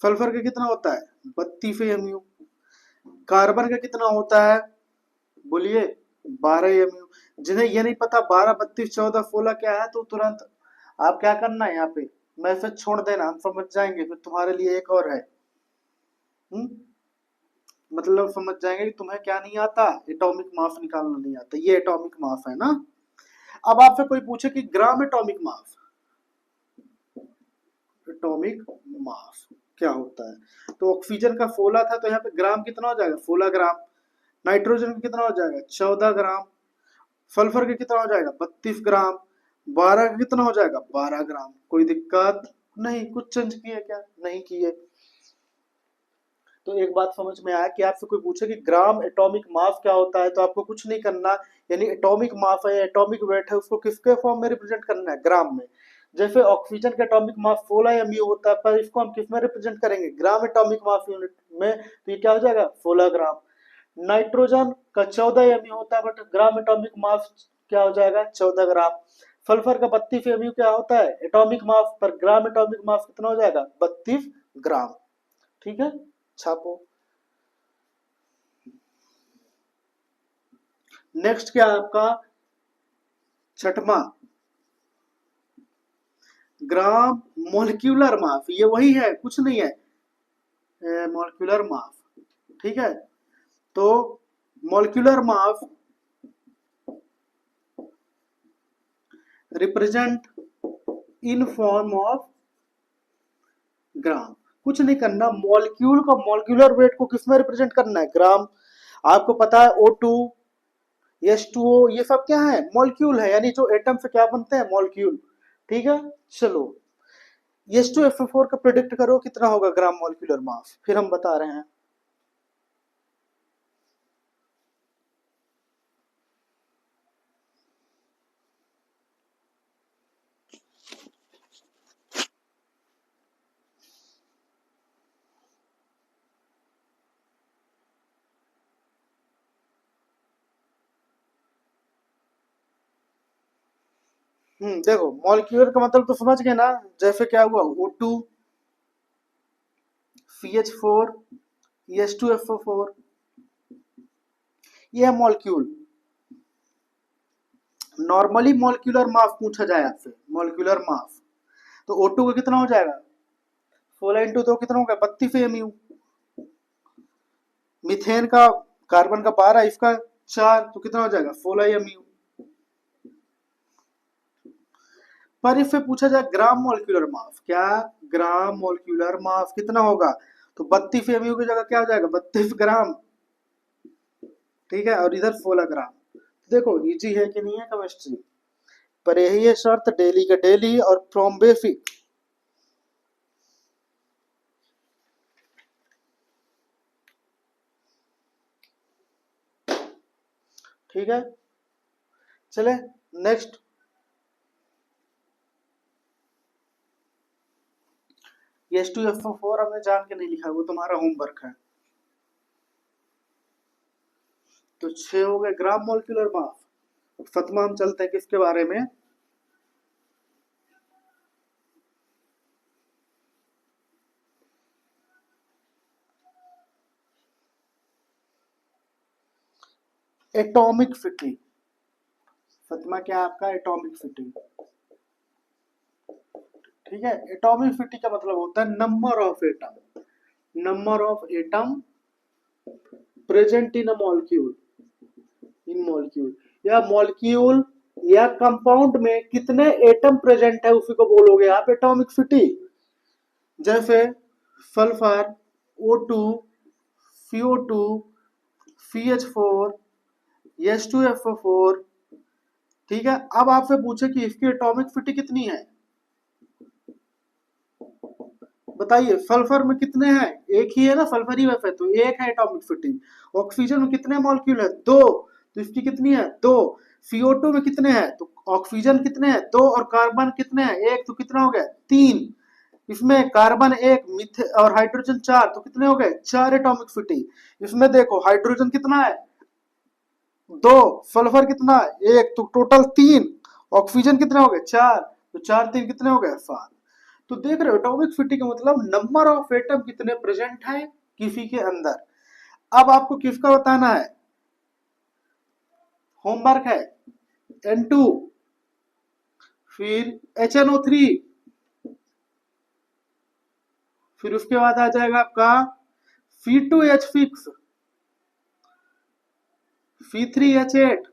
सल्फर का कितना होता है 32 mu, कार्बन का कितना होता है बोलिए 12 mu। जिन्हें ये नहीं पता 12, 32, 14, 16 क्या है, तो तुरंत आप क्या करना है, यहाँ पे मैसेज छोड़ देना, हम समझ जाएंगे। फिर तुम्हारे लिए एक और है, मतलब समझ जाएंगे कि तुम्हें क्या नहीं आता, एटॉमिक मास निकालना नहीं आता। ये एटॉमिक मास है ना। अब आपसे कोई पूछे कि gram atomic mass, atomic mass क्या होता है, तो ऑक्सीजन का 16 था, तो यहाँ पे ग्राम कितना हो जाएगा 16 ग्राम। नाइट्रोजन का कितना हो जाएगा 14 ग्राम। सल्फर का कितना हो जाएगा 32 ग्राम। 12 का कितना हो जाएगा 12 ग्राम। कोई दिक्कत नहीं? कुछ चेंज किए क्या? नहीं किए। तो एक बात समझ में आया कि आपसे कोई पूछे कि ग्राम एटॉमिक मास क्या होता है, तो आपको कुछ नहीं करना, यानी एटॉमिक मास है, एटॉमिक वेट है, उसको किसके फॉर्म में रिप्रेजेंट करना है? ग्राम में। जैसे ऑक्सीजन का एटॉमिक मास 16 mu होता है, पर इसको हम किस में रिप्रेजेंट करेंगे? ग्राम एटॉमिक मास यूनिट में, तो ये क्या हो जाएगा 16 ग्राम। नाइट्रोजन का 14 mu होता है, बट ग्राम एटॉमिक मास क्या हो जाएगा 14 ग्राम। सल्फर का 32 mu क्या होता है एटॉमिक मास, पर ग्राम एटॉमिक मास कितना हो जाएगा 32 ग्राम। ठीक है, छापो। नेक्स्ट क्या है आपका छठवां ग्राम मोलिक्यूलर मास, ये वही है, कुछ नहीं है, मोलिक्यूलर मास, ठीक है। तो molecular mass represent in form of gram. कुछ नहीं करना, मॉलिक्यूल को, मॉलिक्यूलर वेट को किसमें रिप्रेजेंट करना है, ग्राम। आपको पता है O2 H2O ये सब क्या है, मॉलिक्यूल है, यानी जो एटम से क्या बनते हैं, मॉलिक्यूल, ठीक है। चलो H2SO4 का प्रेडिक्ट करो कितना होगा ग्राम मॉलिक्यूलर मास, फिर हम बता रहे हैं। देखो मॉलिक्यूलर का मतलब तो समझ गए ना, जैसे क्या हुआ O2 CH4 H2SO4, ये है मॉलिक्यूल। नॉर्मली मॉलिक्यूलर मास पूछा जाए आपसे, मॉलिक्यूलर मास, तो O2 का कितना हो जाएगा, 16 इंटू 2 कितना होगा, 32 AMU। मीथेन का, कार्बन का 12, इसका 4, तो कितना हो जाएगा 16 AMU। पर इससे पूछा जाए ग्राम मॉलिक्यूलर मास, क्या ग्राम मॉलिक्यूलर मास कितना होगा, तो 32 AMU की जगह क्या हो जाएगा, 32 ग्राम, ठीक है। और इधर 16 ग्राम। देखो इजी है कि नहीं है केमिस्ट्री, पर यही है शर्त, डेली का डेली और फ्रॉम बेसिक। ठीक है, चले नेक्स्ट। H2SO4 हमने जान के नहीं लिखा, वो तुम्हारा होमवर्क है। तो 6 हो गए ग्राम मॉलिक्यूलर मास। सतमा हम चलते हैं किसके बारे में, एटॉमिक फिटी। सतमा क्या है आपका, एटॉमिक फिटी, ठीक है। एटॉमिक फिटी का मतलब होता है number of atom, number of atom present in a molecule, in molecule, या मॉलिक्यूल या कंपाउंड में कितने एटम प्रेजेंट है उसी को बोलोगे आप एटॉमिक फिटी। जैसे sulphur O2 CO2 CH4 H2SO4, ठीक है। अब आपसे पूछे कि इसकी एटॉमिक फिटी कितनी है, बताइए। सल्फर में कितने हैं, एक ही है ना, सल्फर ही वैसे, तो एक है एटॉमिक फिटी। ऑक्सीजन में कितने मॉलिक्यूल है, 2, तो इसकी कितनी है, 2। CO2 में कितने हैं, तो ऑक्सीजन कितने हैं, 2, और कार्बन कितने हैं, 1, तो कितना हो गया, 3। इसमें कार्बन 1, मिथ और हाइड्रोजन 4, तो कितने हो गए, 4 एटॉमिक फिटी। इसमें देखो हाइड्रोजन कितना है, 2, सल्फर कितना है, 1, तो टोटल 3, ऑक्सीजन कितने हो गए, 4, तो 4 3 कितने हो गए, 7। तो देख रहे हो एटॉमिक फिटी का मतलब नंबर ऑफ एटम कितने प्रेजेंट है किसी के अंदर। अब आपको किसका बताना है, होमवर्क है N2, फिर HNO3, फिर उसके बाद आ जाएगा आपका C2H6, C3H8,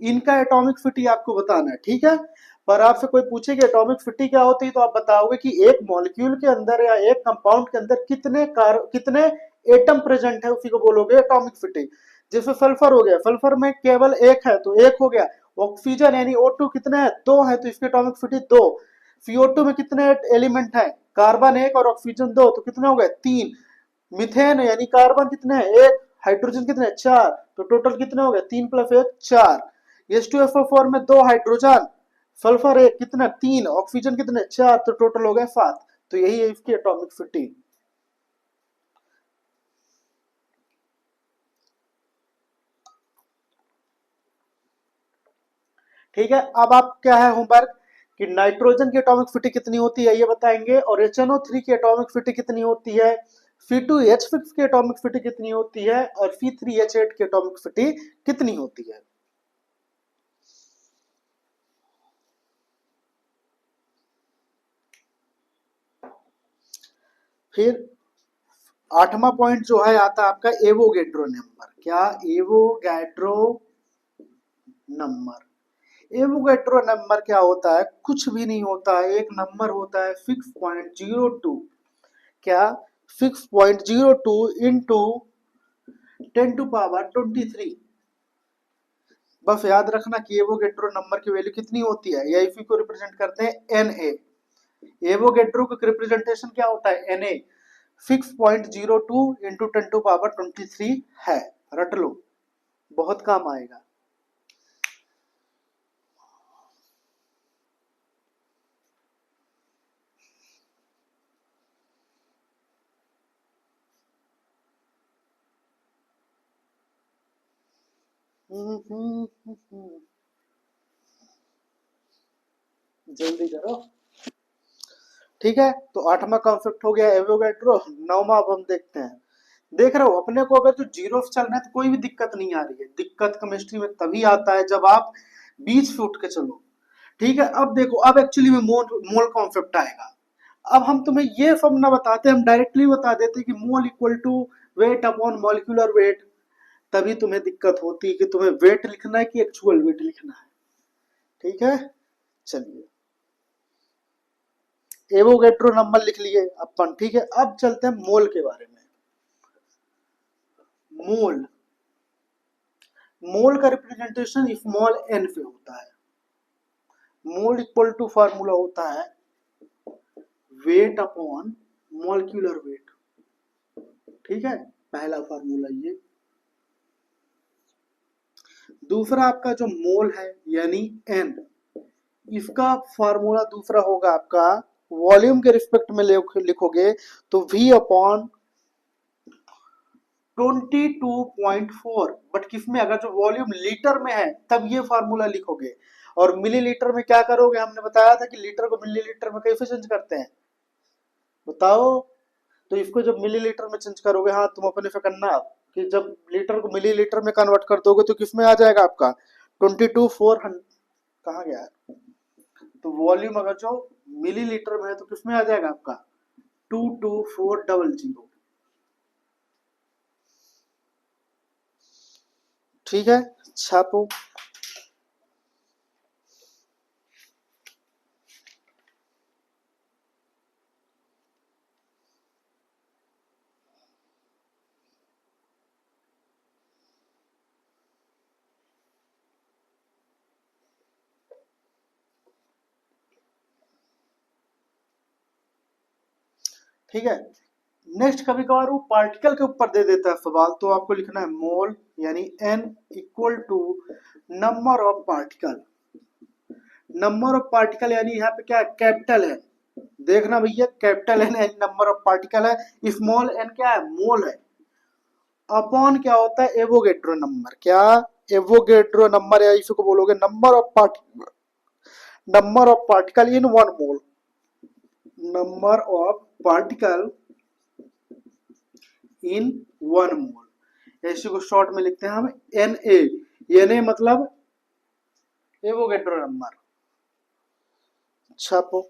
इनका एटॉमिक फिटी आपको बताना है, ठीक है। पर आपसे कोई पूछे कि एटॉमिक फिटी क्या होती है, तो आप बताओगे कि एक मॉलिक्यूल के अंदर या एक कंपाउंड के अंदर कितने एटम प्रेजेंट है, उसी को बोलोगे एटॉमिक फिटी। जैसे सल्फर हो गया, सल्फर में केवल एक है तो एक हो गया। ऑक्सीजन यानी O2 कितने हैं, 2 है, तो इसकी एटॉमिक फिटी 2। CO2 में कितने एलिमेंट है, कार्बन 1 और ऑक्सीजन 2, तो कितने हो गए, 3। मिथेन यानी कार्बन कितने हैं, 1, हाइड्रोजन कितने हैं, 4, तो टोटल कितने हो गए, 3 + 1 4। H2SO4 में 2 हाइड्रोजन, सल्फर 1, कितना 3, ऑक्सीजन कितने 4, तो टोटल हो गए 7। तो यही है इसकी एटॉमिक फिटी। ठीक है, अब आप क्या है होमवर्क कि नाइट्रोजन की एटॉमिक फिटी कितनी होती है ये बताएंगे, और HNO3 की एटॉमिक फिटी कितनी होती है, C2H6 की एटॉमिक फिटी कितनी होती है, और C3H8 की एटॉमिक फिटी कितनी होती है। फिर 8वां पॉइंट जो है आता है आपका एवोगैड्रो नंबर। क्या? Avogadro number. एवोगैड्रो नंबर क्या होता है? कुछ भी नहीं होता है, एक नंबर होता है 6.02। क्या? 6.02 इंटू 10⁻23। बस याद रखना कि एवोगैड्रो नंबर की वैल्यू कितनी होती है, या इसी को रिप्रेजेंट करते हैं Na। एवोगैड्रो का रिप्रेजेंटेशन क्या होता है? Na। 6.02 इंटू 10⁻23 है, रट लो, बहुत काम आएगा। जल्दी करो। ठीक है, तो 8वां कॉन्सेप्ट हो गया एवोगैड्रो। 9वां अब हम देखते हैं। देख रहे हो अपने को अगर जो जीरो से चलना है तो कोई भी दिक्कत नहीं आ रही है। दिक्कत केमिस्ट्री में तभी आता है जब आप बीच से उठ के चलो। ठीक है, अब देखो, अब एक्चुअली में मोल कॉन्सेप्ट आएगा। अब हम तुम्हें ये फॉर्मूला बताते, हम डायरेक्टली बता देते कि mole equal to weight upon molecular weight. तभी तुम्हें दिक्कत होती है कि तुम्हें वेट लिखना है कि एक्चुअल वेट लिखना है। ठीक है, चलिए एवोगैड्रो नंबर लिख लिए अपन। ठीक है, अब चलते हैं मोल के बारे में। मोल, मोल का रिप्रेजेंटेशन स्मॉल एन से होता है। मोल इक्वल टू फार्मूला होता है वेट अपॉन मॉलिक्यूलर वेट। ठीक है, पहला फार्मूला ये। दूसरा आपका जो मोल है यानी एन, इसका फार्मूला दूसरा होगा आपका वॉल्यूम के रिस्पेक्ट में लिखोगे तो V अपॉन 22.4। बट किसमें? अगर जो वॉल्यूम लीटर में है तब ये फार्मूला लिखोगे। और मिलीलीटर में क्या करोगे? हमने बताया था कि लीटर को मिलीलीटर में कैसे चेंज करते हैं, बताओ। तो इसको जब मिलीलीटर में चेंज करोगे, हाँ तुम अपने से करना कि जब लीटर को मिलीलीटर में कन्वर्ट कर दोगे तो किसमें आ जाएगा आपका 22,400। कहाँ गया? तो वॉल्यूम अगर जो मिलीलीटर में है तो किसमें आ जाएगा आपका 22400। ठीक है, छापो। ठीक है, नेक्स्ट कभी कभार वो पार्टिकल के ऊपर दे देता है सवाल, तो आपको लिखना है मोल यानी n equal to number of particle. Number of particle यानी यहाँ पे क्या है? Capital N. देखना भैया, capital N number of particle है, स्मॉल एन क्या है? मोल है। अपॉन क्या होता है? Avogadro number. क्या? एवोगैड्रो नंबर, या इसी को बोलोगे number of particle, number of particle in one mole. Number of particle in one mole, ऐसे को शॉर्ट में लिखते हैं हम Na। Na मतलब एवोगैड्रो नंबर। छापो।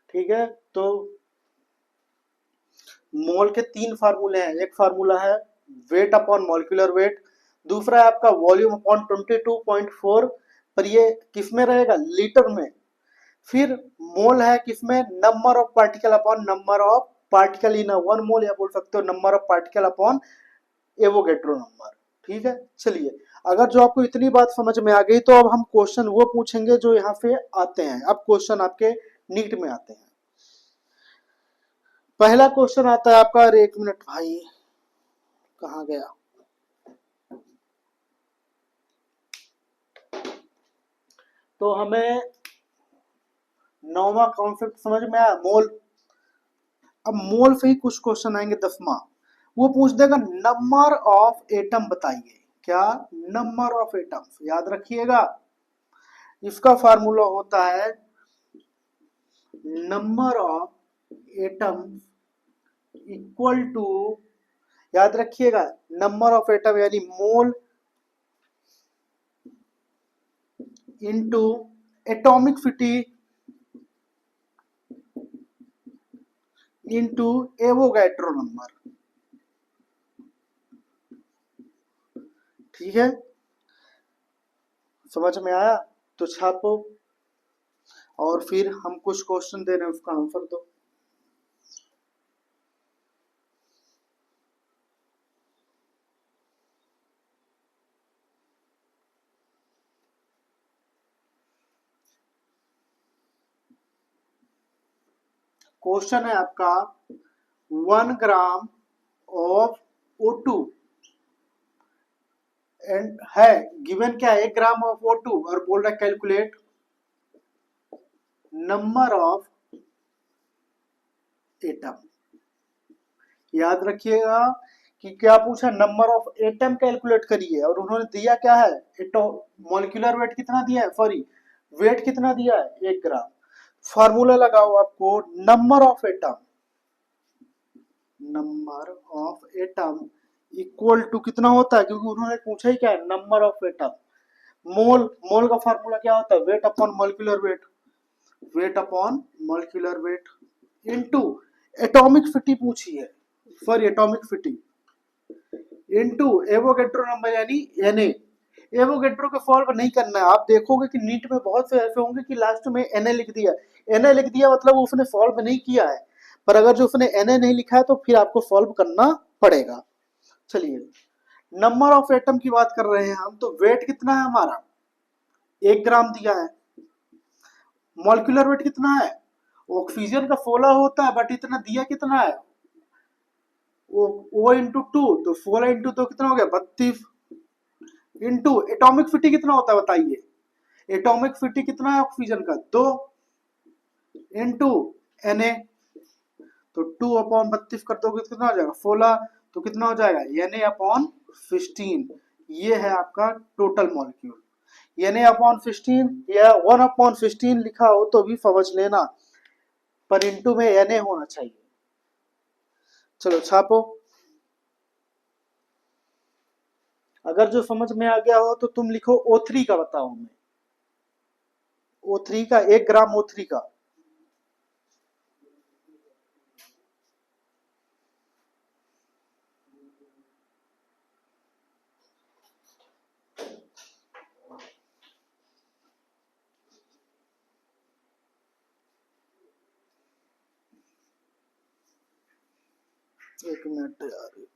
ठीक है, तो मोल के तीन फार्मूले हैं। एक फार्मूला है वेट अपॉन मॉलिक्यूलर वेट, दूसरा है आपका वॉल्यूम अपॉन 22.4, पर ये किसमें रहेगा? लीटर में। फिर मोल है किसमें? Number of particle upon number of particle in one मोल, या बोल सकते हो number of particle upon Avogadro number. ठीक है, चलिए अगर जो आपको इतनी बात समझ में आ गई तो अब हम क्वेश्चन वो पूछेंगे जो यहाँ पे आते हैं। अब क्वेश्चन आपके नीट में आते हैं। पहला क्वेश्चन आता है आपका, अरे 1 मिनट भाई, कहाँ गया? तो हमें 9वां कॉन्सेप्ट समझ में आया, मोल। अब मोल से ही कुछ क्वेश्चन आएंगे 10वां, वो पूछ देगा नंबर ऑफ एटम बताइए। क्या? Number of atom. याद रखिएगा, इसका फार्मूला होता है number of atom equal to, याद रखिएगा नंबर ऑफ एटम यानी mole into atomicity into Avogadro number. ठीक है, समझ में आया? तो छापो और फिर हम कुछ क्वेश्चन दे रहे हैं उसका आंसर दो। क्वेश्चन है आपका 1 ग्राम ऑफ O2 एंड है गिवन क्या है 1 ग्राम ऑफ O2 और बोल रहा है कैलकुलेट नंबर ऑफ एटम। याद रखिएगा कि क्या पूछा, नंबर ऑफ एटम कैलकुलेट करिए और उन्होंने दिया क्या है, मॉलिक्यूलर वेट कितना दिया है, सॉरी वेट कितना दिया है 1 ग्राम। फार्मूला लगाओ आपको, number of atom, number of atom equal to कितना होता है, क्योंकि उन्होंने पूछा ही क्या है number of atom. Mole, mole का फार्मूला क्या होता है, weight upon molecular weight, weight upon molecular weight into atomicity पूछी है, sorry atomicity into Avogadro number यानी Na। एवोगैड्रो के सॉल्व नहीं करना है, आप देखोगे कि नीट में बहुत से ऐसे होंगे कि लास्ट में Na लिख दिया, Na लिख दिया मतलब उसने सॉल्व नहीं किया है, पर अगर जो उसने Na नहीं लिखा है तो फिर आपको सॉल्व करना पड़ेगा। चलिए नंबर ऑफ एटम की बात कर रहे हैं हम, तो वेट कितना है हमारा 1 ग्राम दिया है, मॉलिक्यूलर वेट कितना है, ऑक्सीजन का 16 होता है बट इतना दिया कितना है, O इंटू 2, तो 16 इंटू 2 कितना हो गया 32 इंटू एटॉमिक फिटी कितना होता है बताइए, एटॉमिक फिटी कितना है ऑक्सीजन का 2 इंटू Na, तो 2 अपॉन 32 कर दोगे तो कितना हो जाएगा 16, तो कितना हो जाएगा Na अपॉन 16। ये है आपका टोटल मॉलिक्यूल, Na अपॉन 16 या 1 अपॉन 16 लिखा हो तो भी समझ लेना, पर इंटू में Na होना चाहिए। चलो छापो, अगर जो समझ में आ गया हो तो तुम लिखो O3 का बताओ हमें, O3 का 1 ग्राम O3 का, एक मिनट यार, एक मिनट।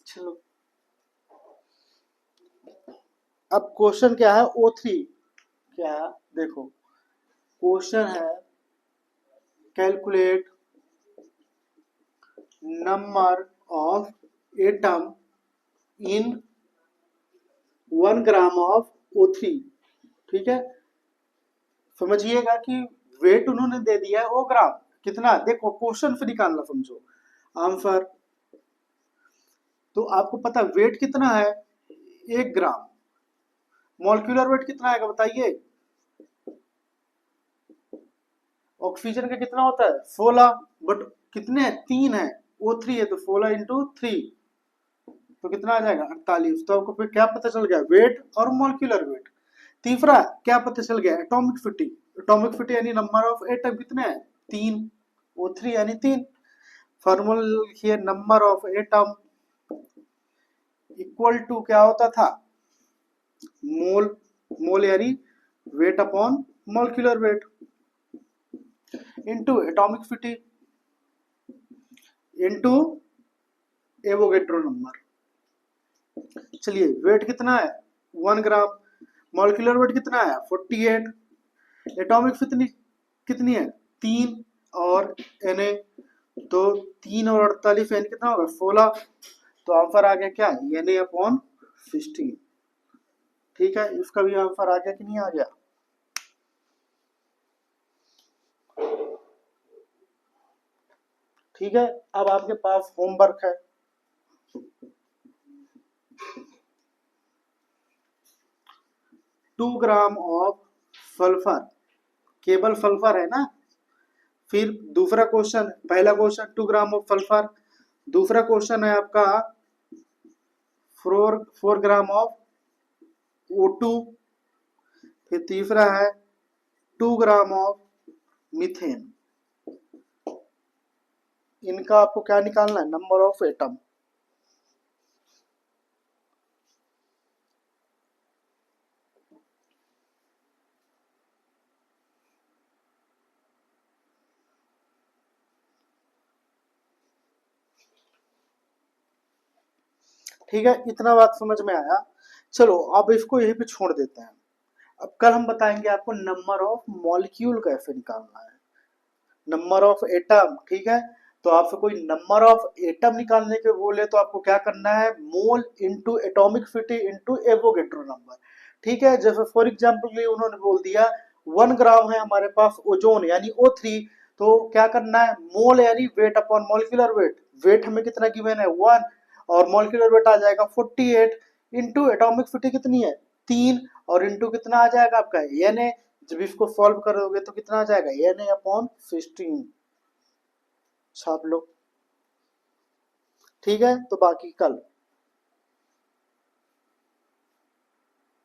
चलो अब क्वेश्चन क्या है O3 क्या है, देखो क्वेश्चन है calculate number of atom in 1 gram of O3। ठीक है, समझिएगा कि वेट उन्होंने दे दिया है O ग्राम, कितना देखो क्वेश्चन से निकालना समझो आंसर, तो आपको पता वेट कितना है 1 ग्राम, मॉलिक्यूलर वेट कितना आएगा बताइए, ऑक्सीजन का कितना होता है 16, बट कितने हैं 3 है, O3 है तो 16 इंटू 3 तो कितना आ जाएगा 48। तो आपको फिर क्या पता चल गया वेट और मॉलिक्यूलर वेट। तीसरा क्या पता चल गया एटॉमिक फिटी, एटॉमिक फिटी यानी नंबर ऑफ एटम कितने हैं 3, O3 यानी 3। फॉर्मूला लिखिए number of atom equal to क्या होता था मोल, मोल यानी weight upon molecular weight into atomicity into Avogadro number. चलिए वेट कितना है 1 ग्राम, मॉलिक्यूलर वेट कितना है 48, एटॉमिक फिटी कितनी है 3 और Na, तो 3 और 48 n कितना होगा 16, तो आंसर आ गया क्या Na/16। ठीक है, इसका भी आंसर आ गया कि नहीं आ गया। ठीक है, अब आपके पास होमवर्क है। टू ग्राम ऑफ सल्फर, केवल सल्फर है ना। फिर दूसरा क्वेश्चन, पहला क्वेश्चन 2 ग्राम ऑफ सल्फर, दूसरा क्वेश्चन है आपका 4 ग्राम ऑफ O2, फिर तीसरा है 2 ग्राम ऑफ मीथेन। इनका आपको क्या निकालना है, नंबर ऑफ एटम। ठीक है, इतना बात समझ में आया। चलो अब इसको यहीं पे छोड़ देते हैं। अब कल हम बताएंगे आपको नंबर ऑफ मॉलिक्यूल कैसे निकालना है, नंबर ऑफ एटम। ठीक है, तो आपसे कोई नंबर ऑफ एटम निकालने के बोले तो आपको क्या करना है, मोल इंटू एटॉमिक फिटी इंटू एवोगेड्रो नंबर। ठीक है, जैसे फॉर एग्जाम्पल लिए उन्होंने बोल दिया 1 ग्राम है हमारे पास ओजोन यानी O3, तो क्या करना है, मोल यानी weight upon molecular weight, weight हमें कितना गिवन है 1, और मॉलिक्यूलर वेट आ जाएगा 48, इंटू एटॉमिक फिटी कितनी है 3, और इंटू कितना आ जाएगा आपका Na, जब इसको सॉल्व करोगे तो कितना आ जाएगा Na/16, छाप लो। ठीक है, तो बाकी कल।